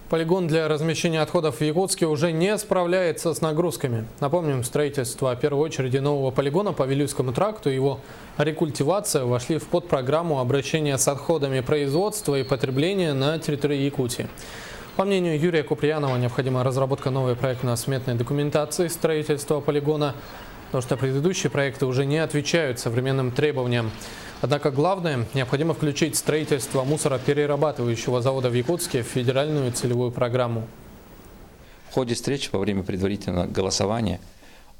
Полигон для размещения отходов в Якутске уже не справляется с нагрузками. Напомним, строительство в первой очереди нового полигона по Вилюйскому тракту и его рекультивация вошли в подпрограмму обращения с отходами производства и потребления на территории Якутии. По мнению Юрия Куприянова, необходима разработка новой проектно-сметной документации строительства полигона, потому что предыдущие проекты уже не отвечают современным требованиям. Однако главное, необходимо включить строительство мусороперерабатывающего завода в Якутске в федеральную целевую программу. В ходе встречи во время предварительного голосования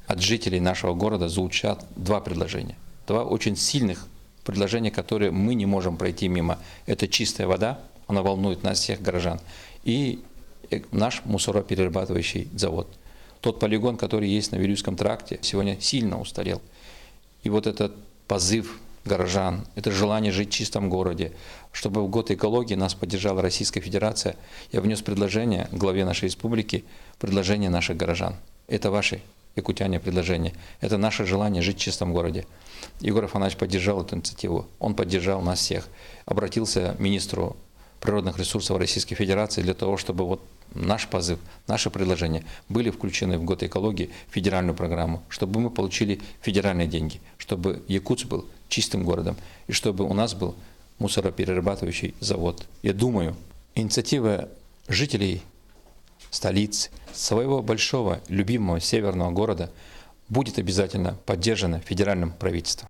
от жителей нашего города звучат два предложения. Два очень сильных предложения, которые мы не можем пройти мимо. Это чистая вода, она волнует нас всех горожан, и наш мусороперерабатывающий завод. Тот полигон, который есть на Вилюйском тракте, сегодня сильно устарел. И вот этот позыв горожан, это желание жить в чистом городе, чтобы в год экологии нас поддержала Российская Федерация, я внес предложение главе нашей республики, предложение наших горожан. Это ваши, якутяне, предложения. Это наше желание жить в чистом городе. Егор Афанасьевич поддержал эту инициативу, он поддержал нас всех. Обратился к министру природных ресурсов Российской Федерации для того, чтобы вот наш позыв, наши предложения были включены в год экологии в федеральную программу, чтобы мы получили федеральные деньги, чтобы Якутск был чистым городом и чтобы у нас был мусороперерабатывающий завод. Я думаю, инициатива жителей столицы, своего большого, любимого северного города будет обязательно поддержана федеральным правительством.